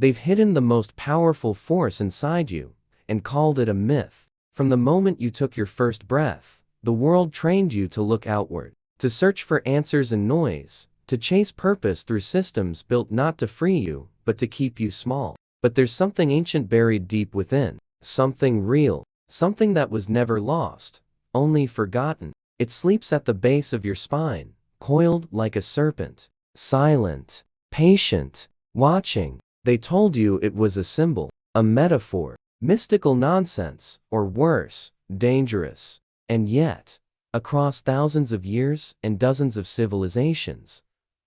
They've hidden the most powerful force inside you and called it a myth. From the moment you took your first breath, the world trained you to look outward, to search for answers in noise, to chase purpose through systems built not to free you, but to keep you small. But there's something ancient buried deep within, something real, something that was never lost, only forgotten. It sleeps at the base of your spine, coiled like a serpent, silent, patient, watching. They told you it was a symbol, a metaphor, mystical nonsense, or worse, dangerous. And yet, across thousands of years and dozens of civilizations,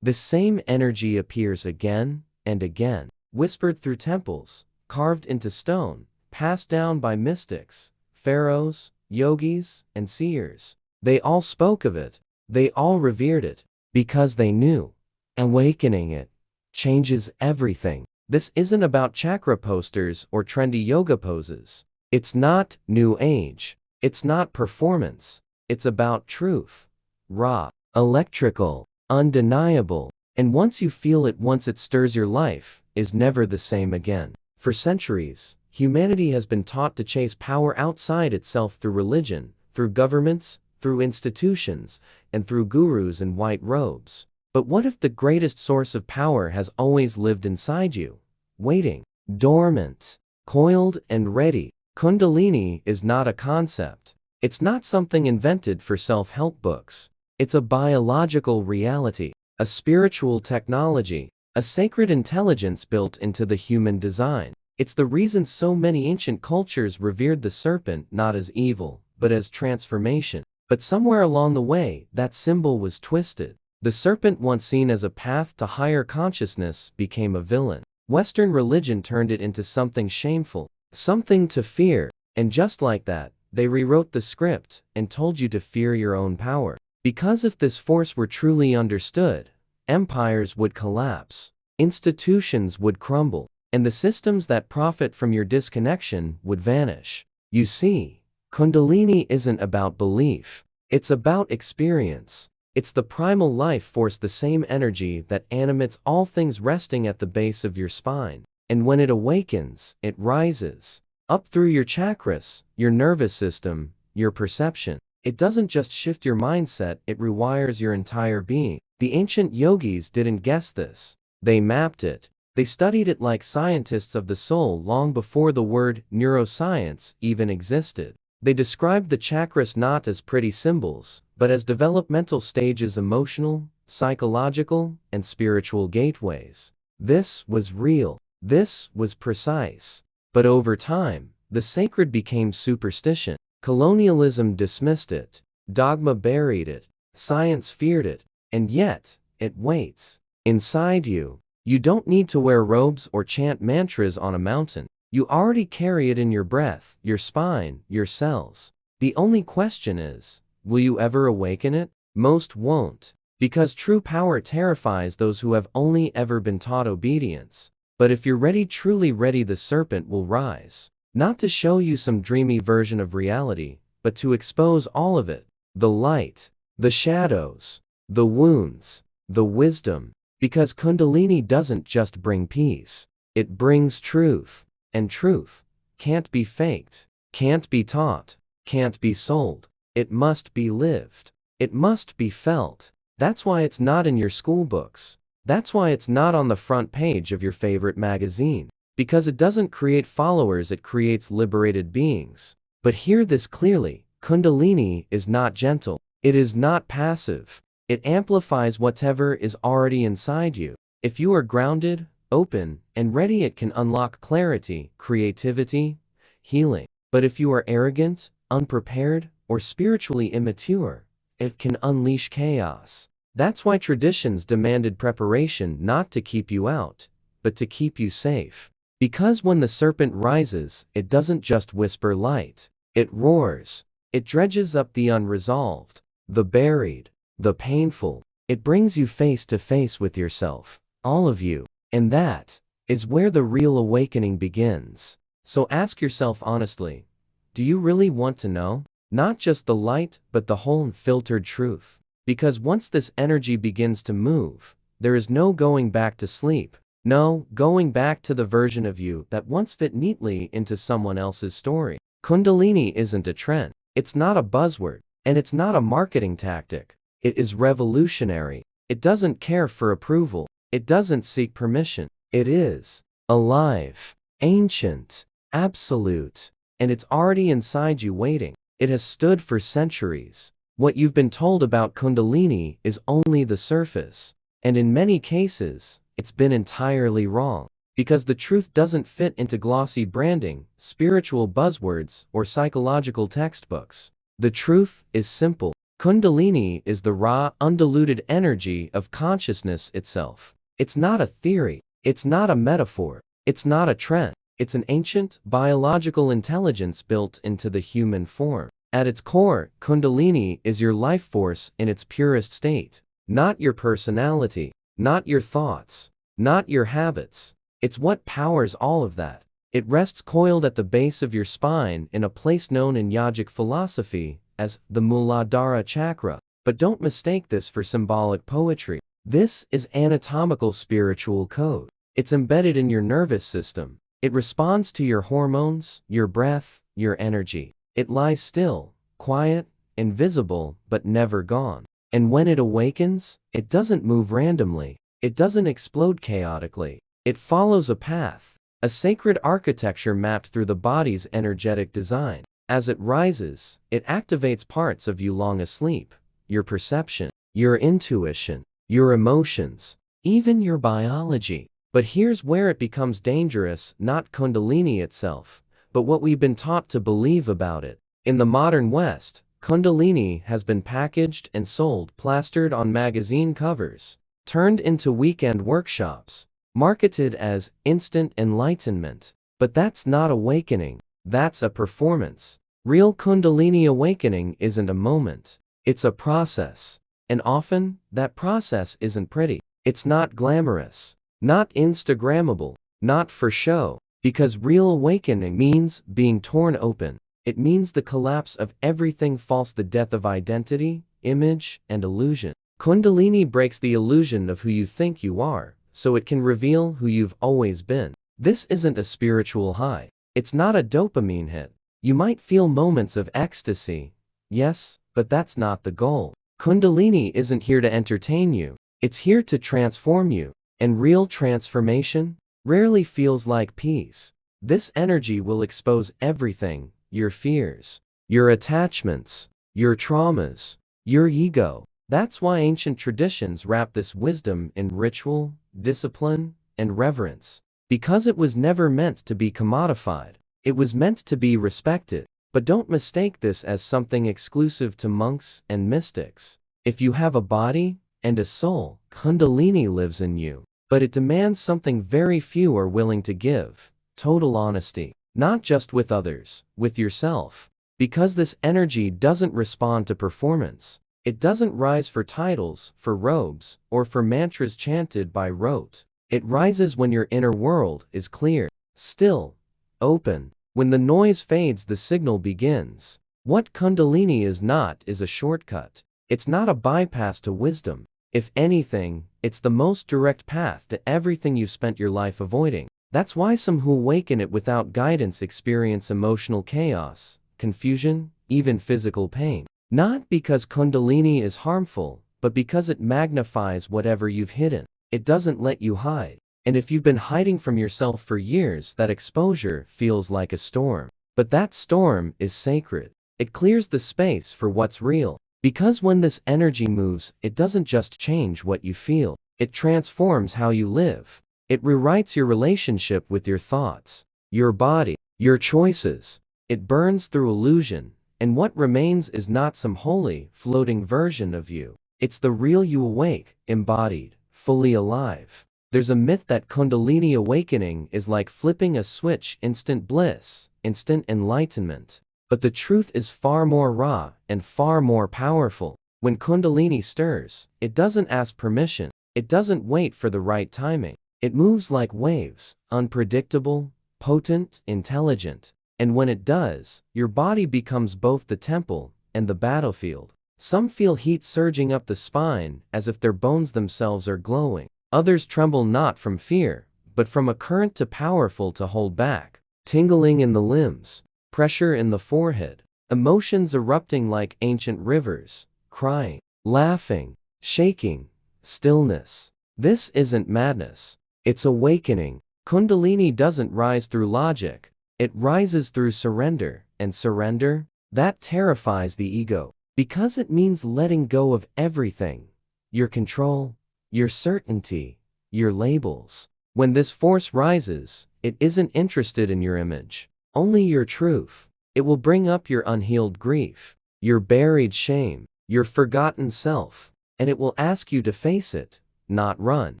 this same energy appears again and again, whispered through temples, carved into stone, passed down by mystics, pharaohs, yogis, and seers. They all spoke of it, they all revered it, because they knew. Awakening it changes everything. This isn't about chakra posters or trendy yoga poses. It's not New Age. It's not performance. It's about truth. Raw, electrical, undeniable. And once you feel it, once it stirs your life, is never the same again. For centuries, humanity has been taught to chase power outside itself through religion, through governments, through institutions, and through gurus in white robes. But what if the greatest source of power has always lived inside you, waiting, dormant, coiled and ready? Kundalini is not a concept. It's not something invented for self-help books. It's a biological reality, a spiritual technology, a sacred intelligence built into the human design. It's the reason so many ancient cultures revered the serpent not as evil, but as transformation. But somewhere along the way, that symbol was twisted. The serpent, once seen as a path to higher consciousness, became a villain. Western religion turned it into something shameful, something to fear. And just like that, they rewrote the script and told you to fear your own power. Because if this force were truly understood, empires would collapse, institutions would crumble, and the systems that profit from your disconnection would vanish. You see, Kundalini isn't about belief. It's about experience. It's the primal life force, the same energy that animates all things resting at the base of your spine. And when it awakens, it rises up through your chakras, your nervous system, your perception. It doesn't just shift your mindset, it rewires your entire being. The ancient yogis didn't guess this. They mapped it. They studied it like scientists of the soul long before the word neuroscience even existed. They described the chakras not as pretty symbols, but as developmental stages, emotional, psychological, and spiritual gateways. This was real. This was precise. But over time, the sacred became superstition. Colonialism dismissed it. Dogma buried it. Science feared it. And yet, it waits inside you. You don't need to wear robes or chant mantras on a mountain. You already carry it in your breath, your spine, your cells. The only question is, will you ever awaken it? Most won't. Because true power terrifies those who have only ever been taught obedience. But if you're ready, truly ready, the serpent will rise. Not to show you some dreamy version of reality, but to expose all of it. The light, the shadows, the wounds, the wisdom. Because Kundalini doesn't just bring peace. It brings truth. And truth can't be faked, can't be taught, can't be sold. It must be lived. It must be felt. That's why it's not in your school books. That's why it's not on the front page of your favorite magazine. Because it doesn't create followers, it creates liberated beings. But hear this clearly, Kundalini is not gentle. It is not passive. It amplifies whatever is already inside you. If you are grounded, open, and ready, it can unlock clarity, creativity, healing. But if you are arrogant, unprepared, or spiritually immature, it can unleash chaos. That's why traditions demanded preparation, not to keep you out, but to keep you safe. Because when the serpent rises, it doesn't just whisper light. It roars. It dredges up the unresolved, the buried, the painful. It brings you face to face with yourself, all of you. And that is where the real awakening begins. So ask yourself honestly, do you really want to know? Not just the light, but the whole unfiltered truth. Because once this energy begins to move, there is no going back to sleep. No, going back to the version of you that once fit neatly into someone else's story. Kundalini isn't a trend. It's not a buzzword. And it's not a marketing tactic. It is revolutionary. It doesn't care for approval. It doesn't seek permission. It is alive, ancient, absolute. And it's already inside you waiting. It has stood for centuries. What you've been told about Kundalini is only the surface. And in many cases, it's been entirely wrong. Because the truth doesn't fit into glossy branding, spiritual buzzwords, or psychological textbooks. The truth is simple. Kundalini is the raw, undiluted energy of consciousness itself. It's not a theory. It's not a metaphor. It's not a trend. It's an ancient, biological intelligence built into the human form. At its core, Kundalini is your life force in its purest state. Not your personality. Not your thoughts. Not your habits. It's what powers all of that. It rests coiled at the base of your spine in a place known in yogic philosophy as the Muladhara chakra. But don't mistake this for symbolic poetry. This is anatomical spiritual code. It's embedded in your nervous system. It responds to your hormones, your breath, your energy. It lies still, quiet, invisible, but never gone. And when it awakens, it doesn't move randomly. It doesn't explode chaotically. It follows a path, a sacred architecture mapped through the body's energetic design. As it rises, it activates parts of you long asleep. Your perception, your intuition, your emotions, even your biology. But here's where it becomes dangerous, not Kundalini itself, but what we've been taught to believe about it. In the modern West, Kundalini has been packaged and sold, plastered on magazine covers, turned into weekend workshops, marketed as instant enlightenment. But that's not awakening. That's a performance. Real Kundalini awakening isn't a moment. It's a process. And often, that process isn't pretty. It's not glamorous. Not Instagrammable. Not for show. Because real awakening means being torn open. It means the collapse of everything false, the death of identity, image, and illusion. Kundalini breaks the illusion of who you think you are, so it can reveal who you've always been. This isn't a spiritual high. It's not a dopamine hit. You might feel moments of ecstasy, yes, but that's not the goal. Kundalini isn't here to entertain you. It's here to transform you. And real transformation rarely feels like peace. This energy will expose everything, your fears, your attachments, your traumas, your ego. That's why ancient traditions wrap this wisdom in ritual, discipline, and reverence. Because it was never meant to be commodified. It was meant to be respected. But don't mistake this as something exclusive to monks and mystics. If you have a body and a soul, Kundalini lives in you. But it demands something very few are willing to give: total honesty. Not just with others, with yourself. Because this energy doesn't respond to performance. It doesn't rise for titles, for robes, or for mantras chanted by rote. It rises when your inner world is clear, still, open. When the noise fades, the signal begins. What Kundalini is not is a shortcut. It's not a bypass to wisdom. If anything, it's the most direct path to everything you've spent your life avoiding. That's why some who awaken it without guidance experience emotional chaos, confusion, even physical pain. Not because Kundalini is harmful, but because it magnifies whatever you've hidden. It doesn't let you hide. And if you've been hiding from yourself for years, that exposure feels like a storm. But that storm is sacred. It clears the space for what's real. Because when this energy moves, it doesn't just change what you feel. It transforms how you live. It rewrites your relationship with your thoughts, your body, your choices. It burns through illusion. And what remains is not some holy, floating version of you. It's the real you, awake, embodied, fully alive. There's a myth that Kundalini awakening is like flipping a switch: instant bliss, instant enlightenment. But the truth is far more raw and far more powerful. When Kundalini stirs, it doesn't ask permission. It doesn't wait for the right timing. It moves like waves, unpredictable, potent, intelligent. And when it does, your body becomes both the temple and the battlefield. Some feel heat surging up the spine, as if their bones themselves are glowing. Others tremble not from fear, but from a current to powerful to hold back, tingling in the limbs, pressure in the forehead, emotions erupting like ancient rivers, crying, laughing, shaking, stillness. This isn't madness. It's awakening. Kundalini doesn't rise through logic. It rises through surrender, and surrender, that terrifies the ego, because it means letting go of everything. Your control, your certainty, your labels. When this force rises, it isn't interested in your image, only your truth. It will bring up your unhealed grief, your buried shame, your forgotten self, and it will ask you to face it, not run.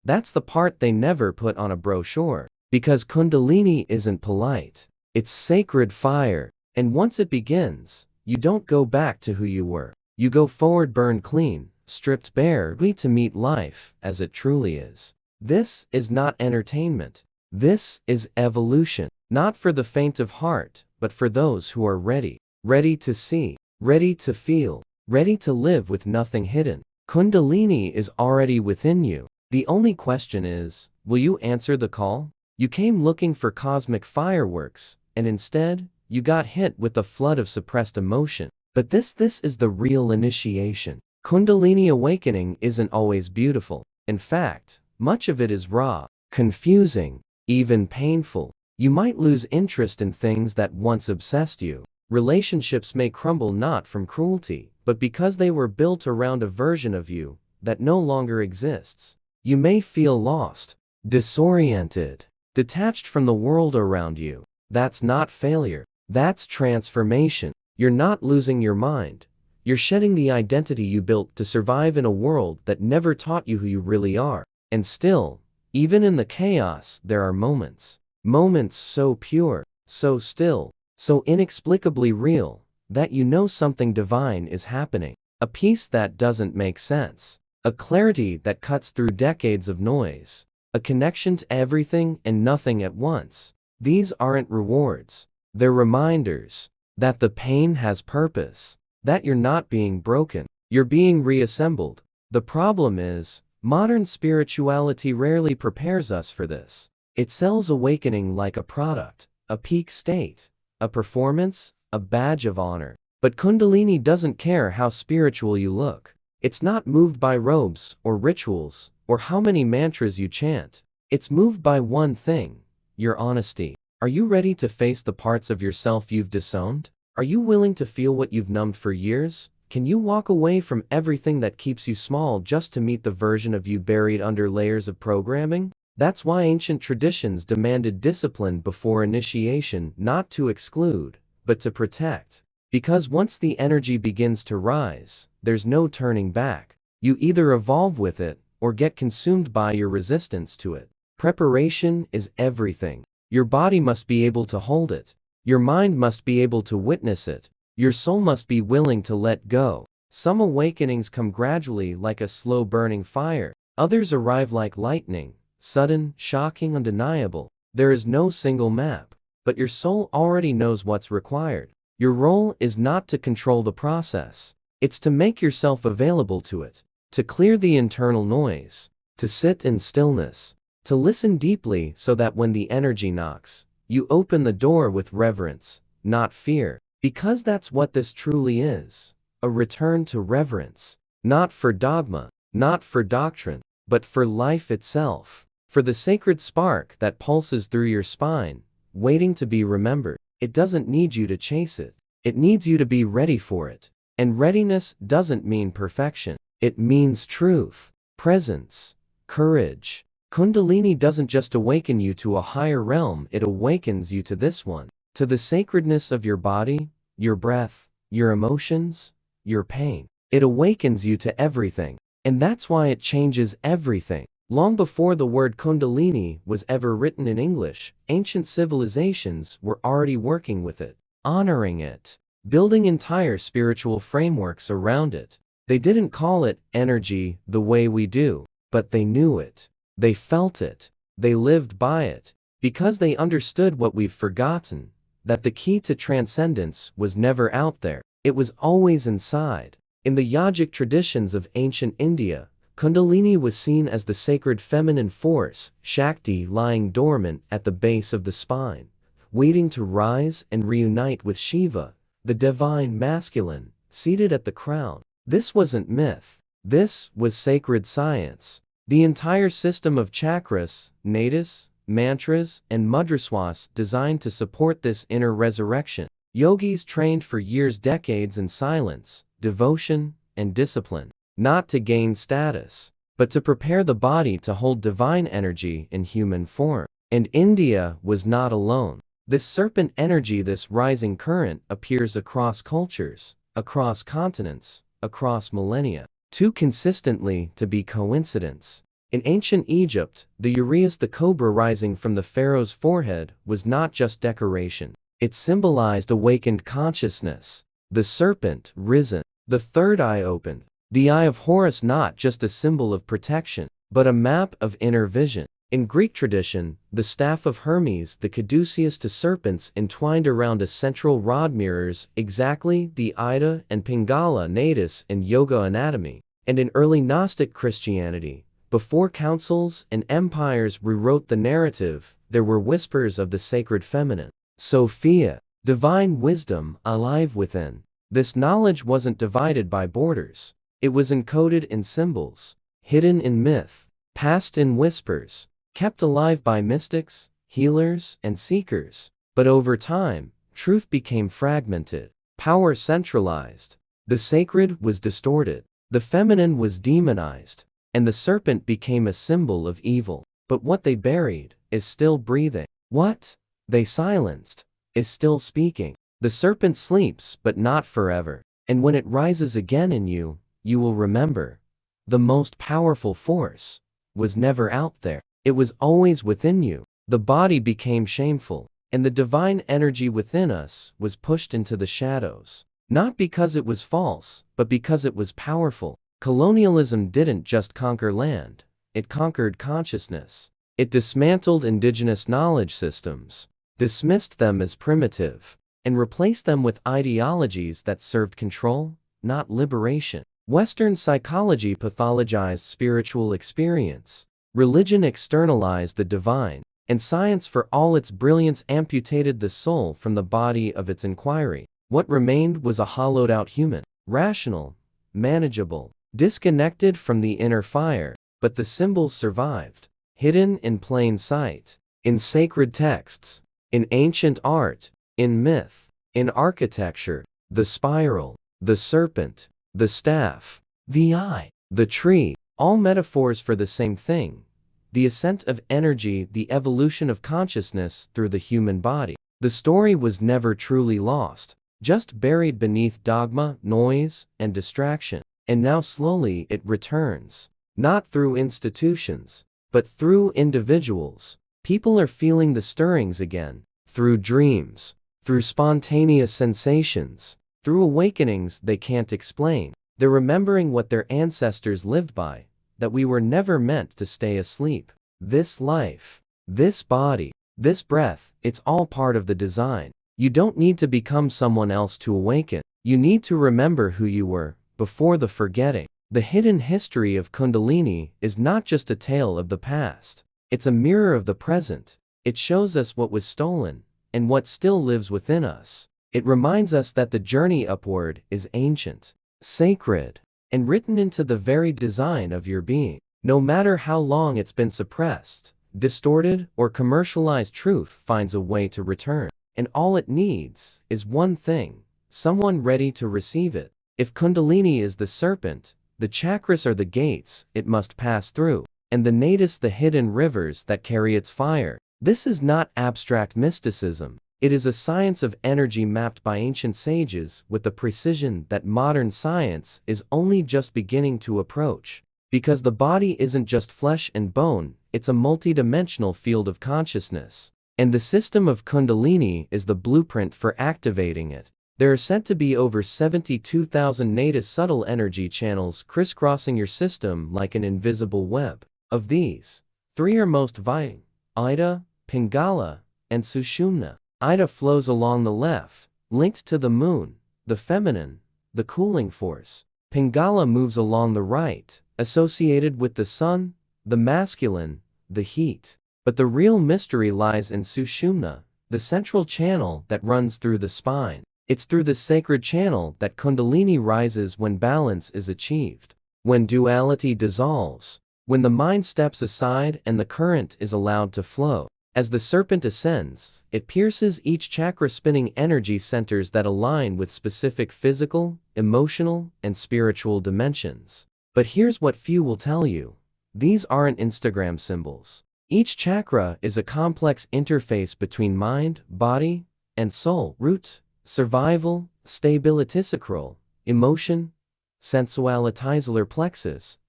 That's the part they never put on a brochure, because Kundalini isn't polite. It's sacred fire, and once it begins, you don't go back to who you were. You go forward burned clean, stripped bare, to meet life as it truly is. This is not entertainment. This is evolution, not for the faint of heart, but for those who are ready. Ready to see, ready to feel, ready to live with nothing hidden. Kundalini is already within you. The only question is, will you answer the call? You came looking for cosmic fireworks, and instead, you got hit with a flood of suppressed emotion. But this is the real initiation. Kundalini awakening isn't always beautiful. In fact, much of it is raw, confusing, even painful. You might lose interest in things that once obsessed you. Relationships may crumble not from cruelty, but because they were built around a version of you that no longer exists. You may feel lost, disoriented, detached from the world around you. That's not failure. That's transformation. You're not losing your mind. You're shedding the identity you built to survive in a world that never taught you who you really are. And still, even in the chaos, there are moments. Moments so pure, so still, so inexplicably real, that you know something divine is happening. A peace that doesn't make sense. A clarity that cuts through decades of noise. A connection to everything and nothing at once. These aren't rewards. They're reminders that the pain has purpose. That you're not being broken. You're being reassembled. The problem is, modern spirituality rarely prepares us for this. It sells awakening like a product, a peak state, a performance, a badge of honor. But Kundalini doesn't care how spiritual you look. It's not moved by robes or rituals or how many mantras you chant. It's moved by one thing, your honesty. Are you ready to face the parts of yourself you've disowned? Are you willing to feel what you've numbed for years? Can you walk away from everything that keeps you small just to meet the version of you buried under layers of programming? That's why ancient traditions demanded discipline before initiation, not to exclude, but to protect. Because once the energy begins to rise, there's no turning back. You either evolve with it, or get consumed by your resistance to it. Preparation is everything. Your body must be able to hold it. Your mind must be able to witness it. Your soul must be willing to let go. Some awakenings come gradually like a slow burning fire. Others arrive like lightning, sudden, shocking, undeniable. There is no single map, but your soul already knows what's required. Your role is not to control the process. It's to make yourself available to it, to clear the internal noise, to sit in stillness, to listen deeply so that when the energy knocks, you open the door with reverence, not fear, because that's what this truly is, a return to reverence, not for dogma, not for doctrine, but for life itself, for the sacred spark that pulses through your spine, waiting to be remembered. It doesn't need you to chase it. It needs you to be ready for it. And readiness doesn't mean perfection. It means truth, presence, courage. Kundalini doesn't just awaken you to a higher realm, it awakens you to this one, to the sacredness of your body, your breath, your emotions, your pain. It awakens you to everything. And that's why it changes everything. Long before the word Kundalini was ever written in English, ancient civilizations were already working with it, honoring it, building entire spiritual frameworks around it. They didn't call it energy the way we do, but they knew it. They felt it. They lived by it. Because they understood what we've forgotten, that the key to transcendence was never out there. It was always inside. In the yogic traditions of ancient India, Kundalini was seen as the sacred feminine force, Shakti, lying dormant at the base of the spine, waiting to rise and reunite with Shiva, the divine masculine, seated at the crown. This wasn't myth. This was sacred science. The entire system of chakras, nadis, mantras, and mudraswas designed to support this inner resurrection. Yogis trained for years, decades in silence, devotion, and discipline, not to gain status, but to prepare the body to hold divine energy in human form. And India was not alone. This serpent energy, this rising current, appears across cultures, across continents, across millennia, too consistently to be coincidence. In ancient Egypt, the uraeus, the cobra rising from the pharaoh's forehead, was not just decoration. It symbolized awakened consciousness. The serpent, risen, the third eye opened. The eye of Horus, not just a symbol of protection, but a map of inner vision. In Greek tradition, the staff of Hermes, the caduceus, to serpents entwined around a central rod mirrors exactly the Ida and Pingala nadis in yoga anatomy. And in early Gnostic Christianity, before councils and empires rewrote the narrative, there were whispers of the sacred feminine, Sophia, divine wisdom, alive within. This knowledge wasn't divided by borders. It was encoded in symbols, hidden in myth, passed in whispers, kept alive by mystics, healers, and seekers. But over time, truth became fragmented, power centralized, the sacred was distorted, the feminine was demonized, and the serpent became a symbol of evil. But what they buried is still breathing. What they silenced is still speaking. The serpent sleeps, but not forever. And when it rises again in you, you will remember. The most powerful force was never out there. It was always within you. The body became shameful, and the divine energy within us was pushed into the shadows. Not because it was false, but because it was powerful. Colonialism didn't just conquer land, it conquered consciousness. It dismantled indigenous knowledge systems, dismissed them as primitive, and replaced them with ideologies that served control, not liberation. Western psychology pathologized spiritual experience. Religion externalized the divine, and science, for all its brilliance, amputated the soul from the body of its inquiry. What remained was a hollowed-out human, rational, manageable, disconnected from the inner fire. But the symbols survived, hidden in plain sight, in sacred texts, in ancient art, in myth, in architecture. The spiral, the serpent, the staff, the eye, the tree, all metaphors for the same thing: the ascent of energy, the evolution of consciousness through the human body. The story was never truly lost, just buried beneath dogma, noise, and distraction. And now slowly it returns, not through institutions, but through individuals. People are feeling the stirrings again, through dreams, through spontaneous sensations, through awakenings they can't explain. They're remembering what their ancestors lived by, that we were never meant to stay asleep. This life, this body, this breath, it's all part of the design. You don't need to become someone else to awaken. You need to remember who you were before the forgetting. The hidden history of Kundalini is not just a tale of the past. It's a mirror of the present. It shows us what was stolen and what still lives within us. It reminds us that the journey upward is ancient, sacred, and written into the very design of your being. No matter how long it's been suppressed, distorted, or commercialized, truth finds a way to return. And all it needs is one thing: someone ready to receive it. If Kundalini is the serpent, the chakras are the gates it must pass through, and the nadis the hidden rivers that carry its fire. This is not abstract mysticism. It is a science of energy mapped by ancient sages with the precision that modern science is only just beginning to approach. Because the body isn't just flesh and bone, it's a multidimensional field of consciousness. And the system of Kundalini is the blueprint for activating it. There are said to be over 72,000 nadis subtle energy channels crisscrossing your system like an invisible web. Of these, 3 are most vital: Ida, Pingala, and Sushumna. Ida flows along the left, linked to the moon, the feminine, the cooling force. Pingala moves along the right, associated with the sun, the masculine, the heat. But the real mystery lies in Sushumna, the central channel that runs through the spine. It's through the sacred channel that Kundalini rises when balance is achieved, when duality dissolves, when the mind steps aside and the current is allowed to flow. As the serpent ascends, it pierces each chakra, spinning energy centers that align with specific physical, emotional, and spiritual dimensions. But here's what few will tell you. These aren't Instagram symbols. Each chakra is a complex interface between mind, body, and soul. Root, survival, stability, sacral, emotion, sensuality, solar plexus,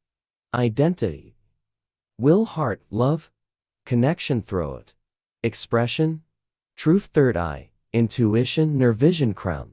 identity, will, heart, love, connection, throat, expression, truth, third eye, intuition, nerve, vision, crown,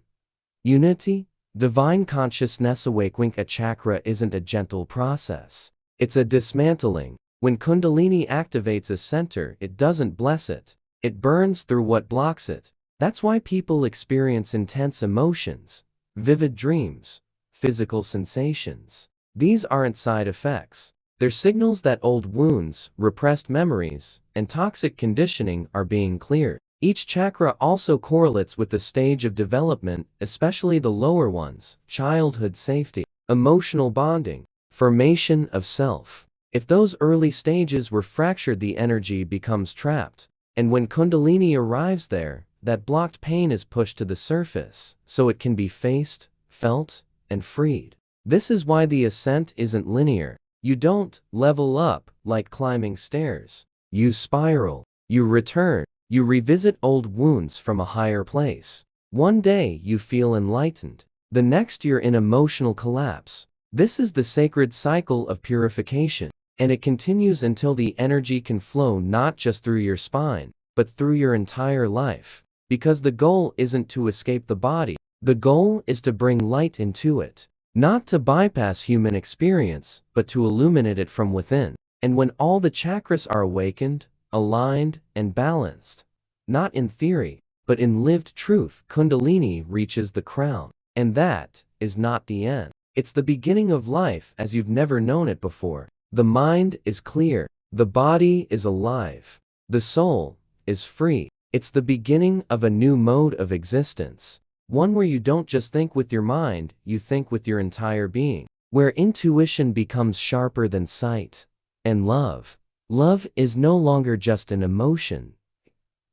unity, divine consciousness. Awakening a chakra isn't a gentle process. It's a dismantling. When Kundalini activates a center, it doesn't bless it. It burns through what blocks it. That's why people experience intense emotions, vivid dreams, physical sensations. These aren't side effects. They're signals that old wounds, repressed memories, and toxic conditioning are being cleared. Each chakra also correlates with the stage of development, especially the lower ones: childhood, safety, emotional bonding, formation of self. If those early stages were fractured, the energy becomes trapped. And when Kundalini arrives there, that blocked pain is pushed to the surface, so it can be faced, felt, and freed. This is why the ascent isn't linear. You don't level up like climbing stairs. You spiral. You return. You revisit old wounds from a higher place. One day you feel enlightened. The next you're in emotional collapse. This is the sacred cycle of purification, and it continues until the energy can flow not just through your spine, but through your entire life. Because the goal isn't to escape the body. The goal is to bring light into it. Not to bypass human experience, but to illuminate it from within. And when all the chakras are awakened, aligned, and balanced, not in theory, but in lived truth, Kundalini reaches the crown. And that is not the end. It's the beginning of life as you've never known it before. The mind is clear. The body is alive. The soul is free. It's the beginning of a new mode of existence. One where you don't just think with your mind, you think with your entire being. Where intuition becomes sharper than sight. And love. Love is no longer just an emotion.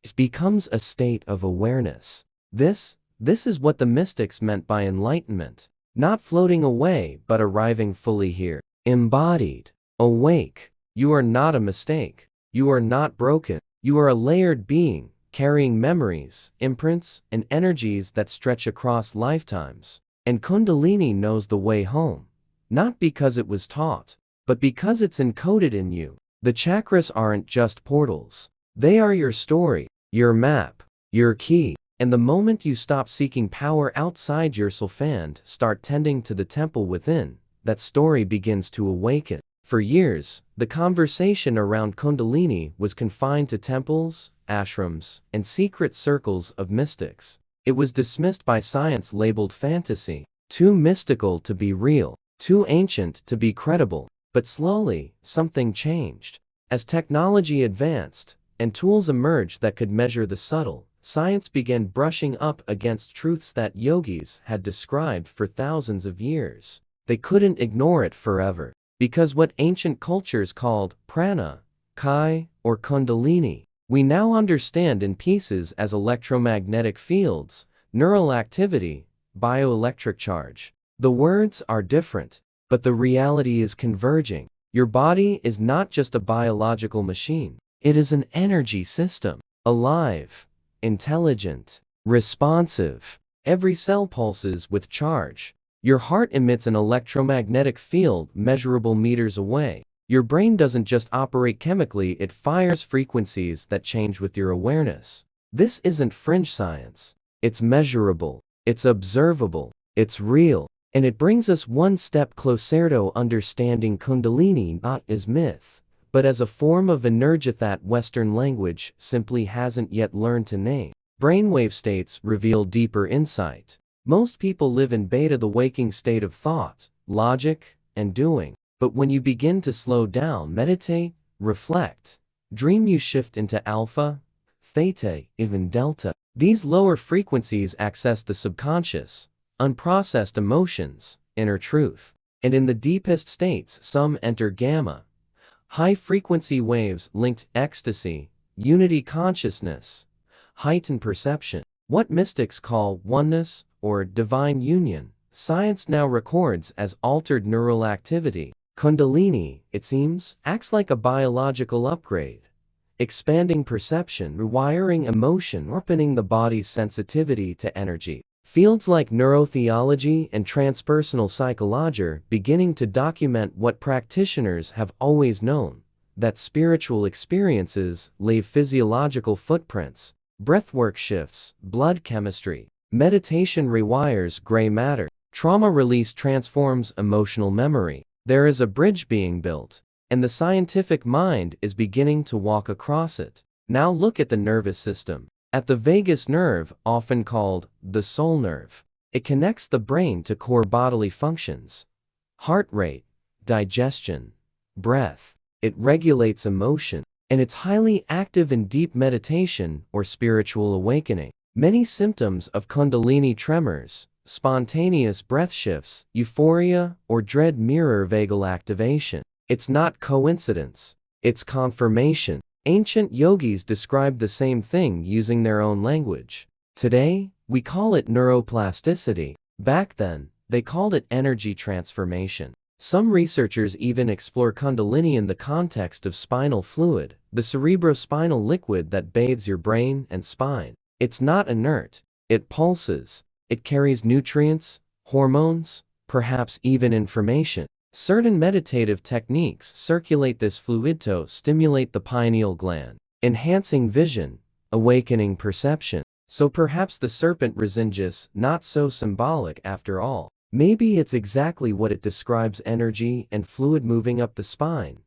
It becomes a state of awareness. This is what the mystics meant by enlightenment. Not floating away, but arriving fully here. Embodied. Awake. You are not a mistake. You are not broken. You are a layered being, carrying memories, imprints, and energies that stretch across lifetimes. And Kundalini knows the way home. Not because it was taught, but because it's encoded in you. The chakras aren't just portals. They are your story, your map, your key. And the moment you stop seeking power outside yourself and start tending to the temple within, that story begins to awaken. For years, the conversation around Kundalini was confined to temples, ashrams, and secret circles of mystics. It was dismissed by science, labeled fantasy, too mystical to be real, too ancient to be credible. But slowly, something changed. As technology advanced, and tools emerged that could measure the subtle, science began brushing up against truths that yogis had described for thousands of years. They couldn't ignore it forever. Because what ancient cultures called prana, kai, or kundalini, we now understand in pieces as electromagnetic fields, neural activity, bioelectric charge. The words are different, but the reality is converging. Your body is not just a biological machine. It is an energy system. Alive, intelligent, responsive. Every cell pulses with charge. Your heart emits an electromagnetic field measurable meters away. Your brain doesn't just operate chemically, it fires frequencies that change with your awareness. This isn't fringe science. It's measurable. It's observable. It's real. And it brings us one step closer to understanding Kundalini not as myth, but as a form of energy that Western language simply hasn't yet learned to name. Brainwave states reveal deeper insight. Most people live in beta, the waking state of thought, logic, and doing. But when you begin to slow down, meditate, reflect, dream, you shift into alpha, theta, even delta. These lower frequencies access the subconscious, unprocessed emotions, inner truth. And in the deepest states, some enter gamma, high-frequency waves linked ecstasy, unity consciousness, heightened perception. What mystics call oneness or divine union, science now records as altered neural activity. Kundalini, it seems, acts like a biological upgrade, expanding perception, rewiring emotion, opening the body's sensitivity to energy. Fields like neurotheology and transpersonal psychology are beginning to document what practitioners have always known, that spiritual experiences leave physiological footprints. Breathwork shifts blood chemistry. Meditation rewires gray matter. Trauma release transforms emotional memory. There is a bridge being built, and the scientific mind is beginning to walk across it. Now look at the nervous system. At the vagus nerve, often called the soul nerve, it connects the brain to core bodily functions. Heart rate, digestion, breath. It regulates emotion, and it's highly active in deep meditation or spiritual awakening. Many symptoms of Kundalini tremors, spontaneous breath shifts, euphoria, or dread mirror vagal activation. It's not coincidence, it's confirmation. Ancient yogis described the same thing using their own language. Today, we call it neuroplasticity. Back then, they called it energy transformation. Some researchers even explore Kundalini in the context of spinal fluid, the cerebrospinal liquid that bathes your brain and spine. It's not inert, it pulses. It carries nutrients, hormones, perhaps even information. Certain meditative techniques circulate this fluid to stimulate the pineal gland, enhancing vision, awakening perception. So perhaps the serpent resinges not so symbolic after all. Maybe it's exactly what it describes: energy and fluid moving up the spine,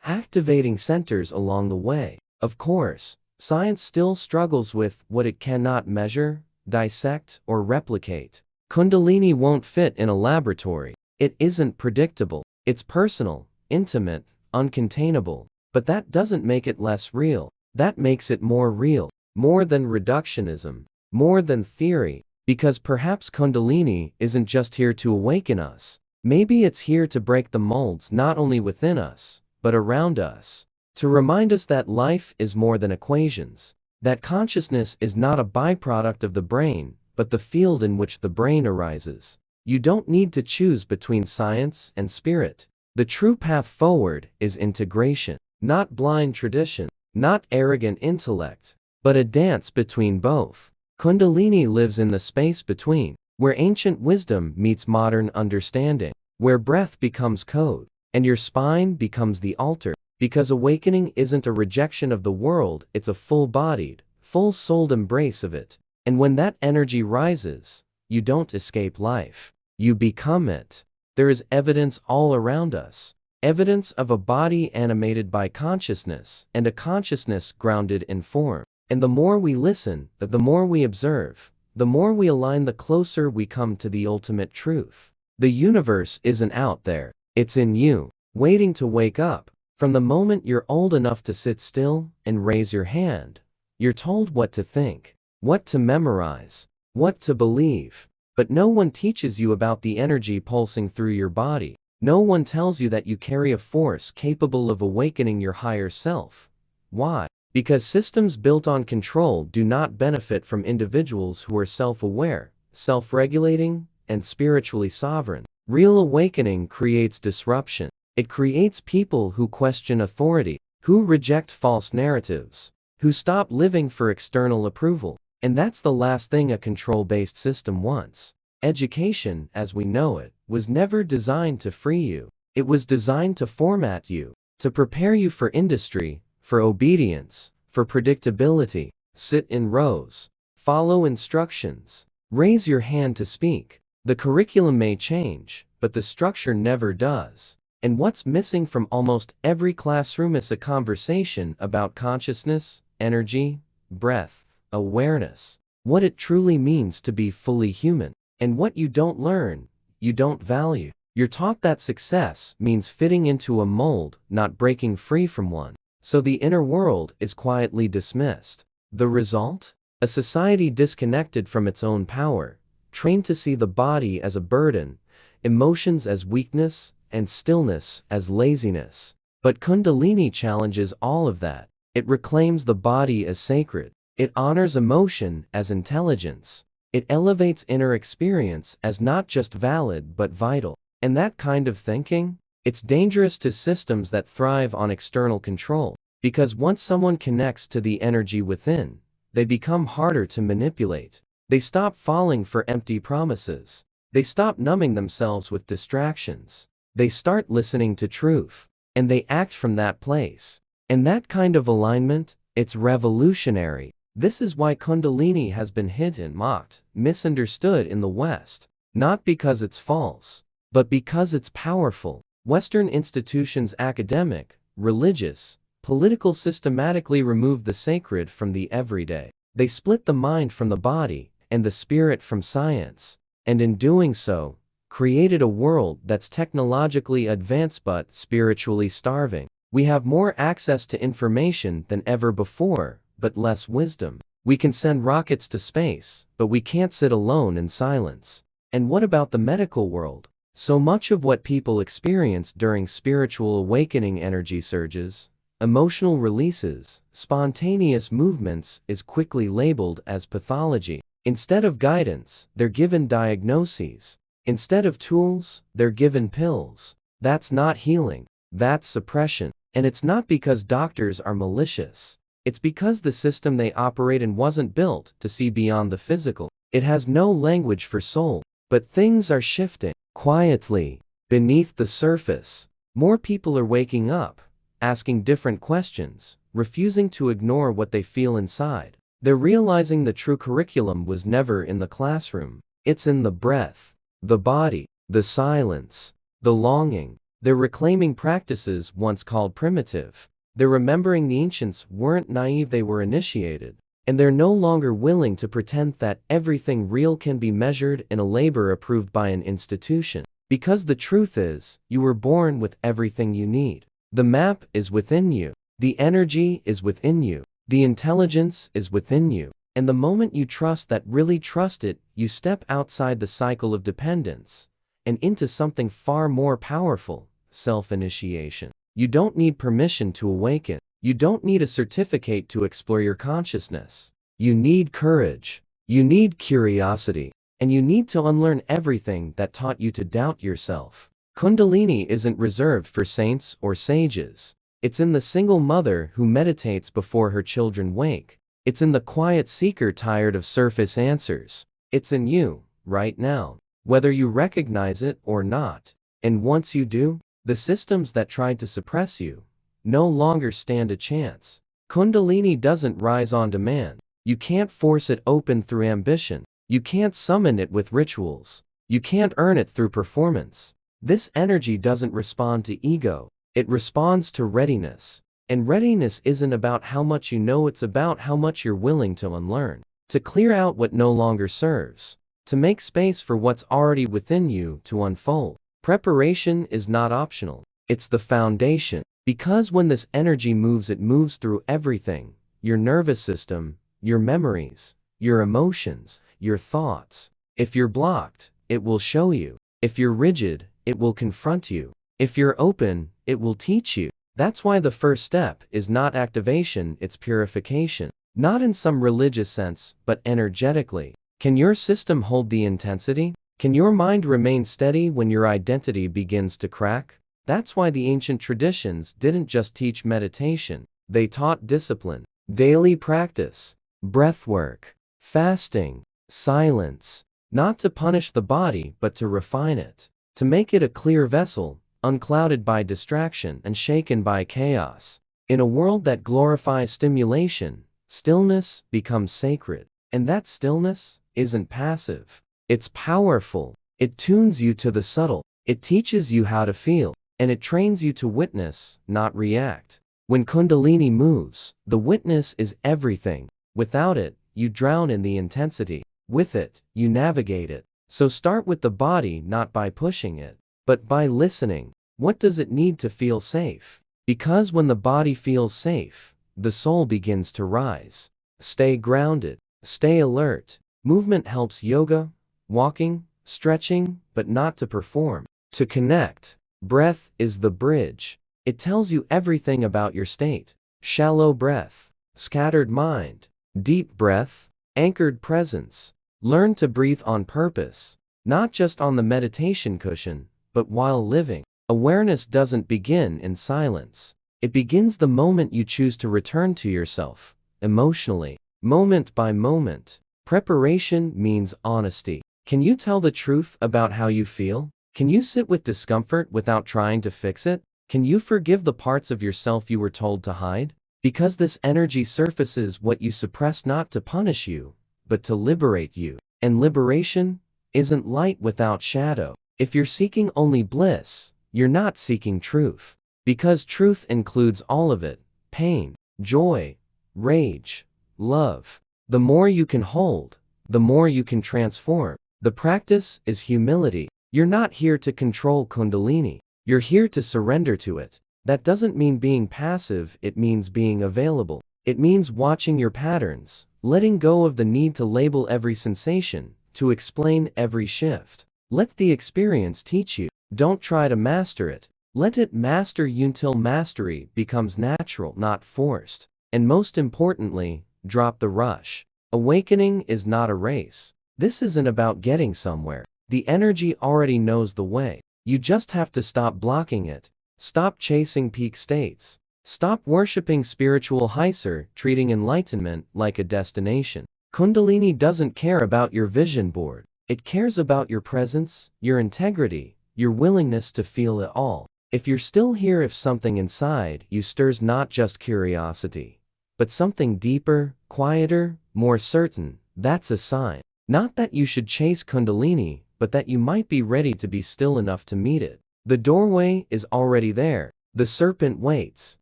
activating centers along the way. Of course, science still struggles with what it cannot measure, dissect, or replicate. Kundalini won't fit in a laboratory. It isn't predictable. It's personal, intimate, uncontainable. But that doesn't make it less real. That makes it more real. More than reductionism. More than theory. Because perhaps Kundalini isn't just here to awaken us. Maybe it's here to break the molds not only within us, but around us. To remind us that life is more than equations. That consciousness is not a byproduct of the brain, but the field in which the brain arises. You don't need to choose between science and spirit. The true path forward is integration, not blind tradition, not arrogant intellect, but a dance between both. Kundalini lives in the space between, where ancient wisdom meets modern understanding, where breath becomes code, and your spine becomes the altar. Because awakening isn't a rejection of the world, it's a full-bodied, full-souled embrace of it. And when that energy rises, you don't escape life. You become it. There is evidence all around us. Evidence of a body animated by consciousness, and a consciousness grounded in form. And the more we listen, the more we observe, the more we align, the closer we come to the ultimate truth. The universe isn't out there. It's in you, waiting to wake up. From the moment you're old enough to sit still and raise your hand, you're told what to think, what to memorize, what to believe. But no one teaches you about the energy pulsing through your body. No one tells you that you carry a force capable of awakening your higher self. Why? Because systems built on control do not benefit from individuals who are self-aware, self-regulating, and spiritually sovereign. Real awakening creates disruption. It creates people who question authority, who reject false narratives, who stop living for external approval. And that's the last thing a control-based system wants. Education, as we know it, was never designed to free you. It was designed to format you, to prepare you for industry, for obedience, for predictability. Sit in rows, follow instructions, raise your hand to speak. The curriculum may change, but the structure never does. And what's missing from almost every classroom is a conversation about consciousness, energy, breath, awareness, what it truly means to be fully human. And what you don't learn, you don't value. You're taught that success means fitting into a mold, not breaking free from one. So the inner world is quietly dismissed. The result? A society disconnected from its own power, trained to see the body as a burden, emotions as weakness, and stillness as laziness. But Kundalini challenges all of that. It reclaims the body as sacred. It honors emotion as intelligence. It elevates inner experience as not just valid but vital. And that kind of thinking? It's dangerous to systems that thrive on external control. Because once someone connects to the energy within, they become harder to manipulate. They stop falling for empty promises. They stop numbing themselves with distractions. They start listening to truth. And they act from that place. And that kind of alignment, it's revolutionary. This is why Kundalini has been hidden, mocked, misunderstood in the West. Not because it's false, but because it's powerful. Western institutions, academic, religious, political, systematically remove the sacred from the everyday. They split the mind from the body and the spirit from science. And in doing so, created a world that's technologically advanced but spiritually starving. We have more access to information than ever before, but less wisdom. We can send rockets to space, but we can't sit alone in silence. And what about the medical world? So much of what people experience during spiritual awakening, energy surges, emotional releases, spontaneous movements, is quickly labeled as pathology. Instead of guidance, they're given diagnoses. Instead of tools, they're given pills. That's not healing. That's suppression. And it's not because doctors are malicious. It's because the system they operate in wasn't built to see beyond the physical. It has no language for soul. But things are shifting. Quietly, beneath the surface, more people are waking up, asking different questions, refusing to ignore what they feel inside. They're realizing the true curriculum was never in the classroom. It's in the breath, the body, the silence, the longing. They're reclaiming practices once called primitive. They're remembering the ancients weren't naive, they were initiated. And they're no longer willing to pretend that everything real can be measured in a labor approved by an institution. Because the truth is, you were born with everything you need. The map is within you. The energy is within you. The intelligence is within you. And the moment you trust that, really trust it, you step outside the cycle of dependence and into something far more powerful, self-initiation. You don't need permission to awaken. You don't need a certificate to explore your consciousness. You need courage. You need curiosity. And you need to unlearn everything that taught you to doubt yourself. Kundalini isn't reserved for saints or sages. It's in the single mother who meditates before her children wake. It's in the quiet seeker tired of surface answers. It's in you, right now, whether you recognize it or not. And once you do, the systems that tried to suppress you no longer stand a chance. Kundalini doesn't rise on demand. You can't force it open through ambition. You can't summon it with rituals. You can't earn it through performance. This energy doesn't respond to ego. It responds to readiness. And readiness isn't about how much you know, it's about how much you're willing to unlearn. To clear out what no longer serves. To make space for what's already within you to unfold. Preparation is not optional. It's the foundation. Because when this energy moves, it moves through everything. Your nervous system, your memories, your emotions, your thoughts. If you're blocked, it will show you. If you're rigid, it will confront you. If you're open, it will teach you. That's why the first step is not activation, it's purification. Not in some religious sense, but energetically. Can your system hold the intensity? Can your mind remain steady when your identity begins to crack? That's why the ancient traditions didn't just teach meditation. They taught discipline, daily practice, breathwork, fasting, silence. Not to punish the body, but to refine it. To make it a clear vessel, unclouded by distraction and shaken by chaos. In a world that glorifies stimulation, stillness becomes sacred. And that stillness isn't passive. It's powerful. It tunes you to the subtle. It teaches you how to feel. And it trains you to witness, not react. When Kundalini moves, the witness is everything. Without it, you drown in the intensity. With it, you navigate it. So start with the body, not by pushing it. but by listening. What does it need to feel safe? Because when the body feels safe, the soul begins to rise. Stay grounded. Stay alert. Movement helps yoga, walking, stretching, but not to perform, to connect. Breath is the bridge. It tells you everything about your state. Shallow breath, scattered mind. Deep breath, anchored presence. Learn to breathe on purpose, not just on the meditation cushion, but while living. Awareness doesn't begin in silence. It begins the moment you choose to return to yourself, emotionally, moment by moment. Preparation means honesty. Can you tell the truth about how you feel? Can you sit with discomfort without trying to fix it? Can you forgive the parts of yourself you were told to hide? Because this energy surfaces what you suppress not to punish you, but to liberate you. And liberation isn't light without shadow. If you're seeking only bliss, you're not seeking truth. Because truth includes all of it: pain, joy, rage, love. The more you can hold, the more you can transform. The practice is humility. You're not here to control Kundalini. You're here to surrender to it. That doesn't mean being passive, it means being available. It means watching your patterns, letting go of the need to label every sensation, to explain every shift. Let the experience teach you. Don't try to master it. Let it master you until mastery becomes natural, not forced. And most importantly, drop the rush. Awakening is not a race. This isn't about getting somewhere. The energy already knows the way. You just have to stop blocking it. Stop chasing peak states. Stop worshipping spiritual heights, treating enlightenment like a destination. Kundalini doesn't care about your vision board. It cares about your presence, your integrity, your willingness to feel it all. If you're still here, if something inside you stirs not just curiosity, but something deeper, quieter, more certain, that's a sign. Not that you should chase Kundalini, but that you might be ready to be still enough to meet it. The doorway is already there. The serpent waits.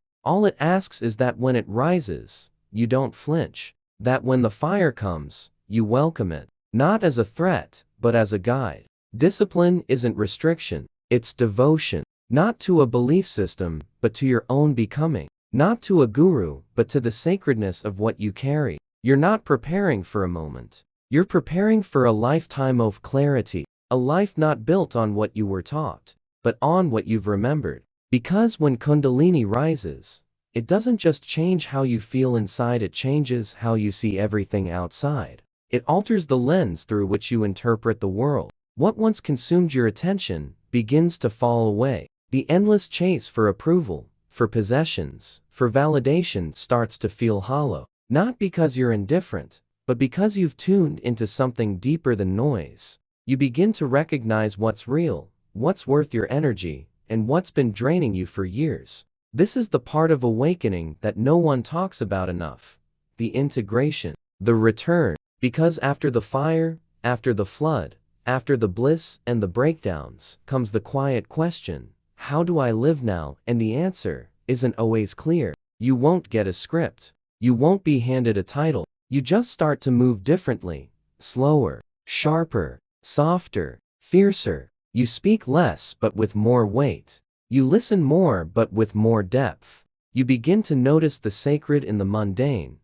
All it asks is that when it rises, you don't flinch. That when the fire comes, you welcome it. Not as a threat, but as a guide. Discipline isn't restriction, it's devotion. Not to a belief system, but to your own becoming. Not to a guru, but to the sacredness of what you carry. You're not preparing for a moment. You're preparing for a lifetime of clarity. A life not built on what you were taught, but on what you've remembered. Because when Kundalini rises, it doesn't just change how you feel inside, it changes how you see everything outside. It alters the lens through which you interpret the world. What once consumed your attention begins to fall away. The endless chase for approval, for possessions, for validation starts to feel hollow. Not because you're indifferent, but because you've tuned into something deeper than noise. You begin to recognize what's real, what's worth your energy, and what's been draining you for years. This is the part of awakening that no one talks about enough. The integration, the return. Because after the fire, after the flood, after the bliss and the breakdowns, comes the quiet question: how do I live now? And the answer isn't always clear. You won't get a script. You won't be handed a title. You just start to move differently, slower, sharper, softer, fiercer. You speak less but with more weight. You listen more but with more depth. You begin to notice the sacred in the mundane.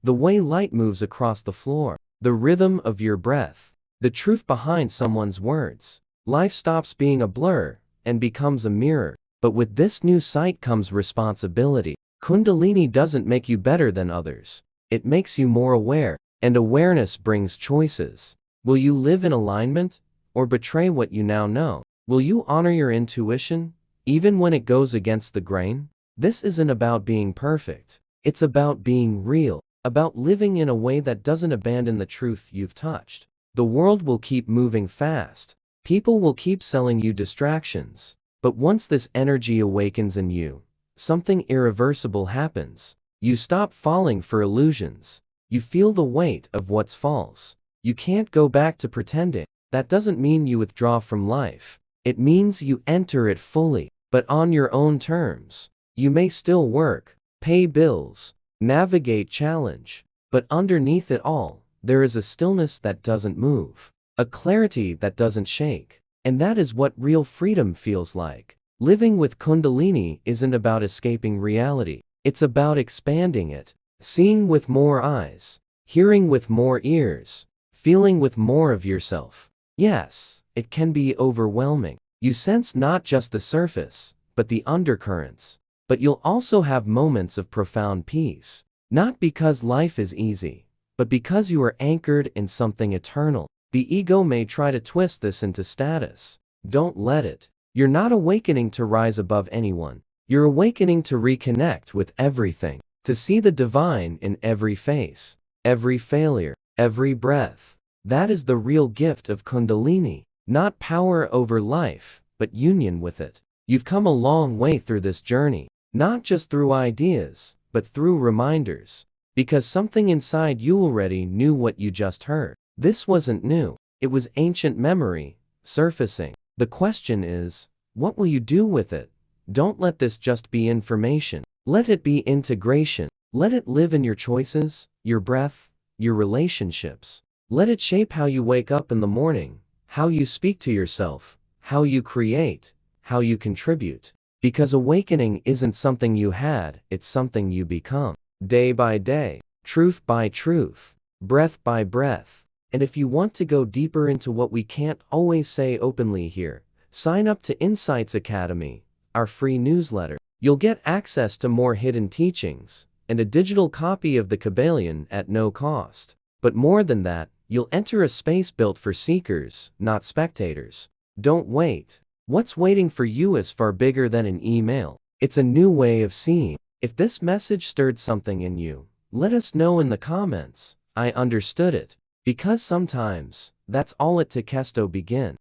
The way light moves across the floor, the rhythm of your breath, the truth behind someone's words. Life stops being a blur and becomes a mirror. But with this new sight comes responsibility. Kundalini doesn't make you better than others. It makes you more aware, and awareness brings choices. Will you live in alignment, or betray what you now know? Will you honor your intuition, even when it goes against the grain? This isn't about being perfect. It's about being real, about living in a way that doesn't abandon the truth you've touched. The world will keep moving fast. People will keep selling you distractions. But once this energy awakens in you, something irreversible happens. You stop falling for illusions. You feel the weight of what's false. You can't go back to pretending. That doesn't mean you withdraw from life. It means you enter it fully, but on your own terms. You may still work, pay bills, navigate challenge, but underneath it all, there is a stillness that doesn't move, a clarity that doesn't shake, And that is what real freedom feels like. Living with Kundalini isn't about escaping reality. It's about expanding it, seeing with more eyes, hearing with more ears, feeling with more of yourself. Yes, it can be overwhelming. You sense not just the surface, but the undercurrents. But you'll also have moments of profound peace. Not because life is easy, but because you are anchored in something eternal. The ego may try to twist this into status. Don't let it. You're not awakening to rise above anyone. You're awakening to reconnect with everything, to see the divine in every face, every failure, every breath. That is the real gift of Kundalini, not power over life, but union with it. You've come a long way through this journey, not just through ideas, but through reminders, because something inside you already knew what you just heard. This wasn't new, it was ancient memory, surfacing. The question is, what will you do with it? Don't let this just be information. Let it be integration. Let it live in your choices, your breath, your relationships. Let it shape how you wake up in the morning, how you speak to yourself, how you create, how you contribute. Because awakening isn't something you had, it's something you become. Day by day, truth by truth, breath by breath. And if you want to go deeper into what we can't always say openly here, sign up to Insights Academy, our free newsletter. You'll get access to more hidden teachings, and a digital copy of the Kybalion at no cost. But more than that, you'll enter a space built for seekers, not spectators. Don't wait. What's waiting for you is far bigger than an email. It's a new way of seeing. If this message stirred something in you, let us know in the comments. I understood it. Because sometimes, that's all it to begin.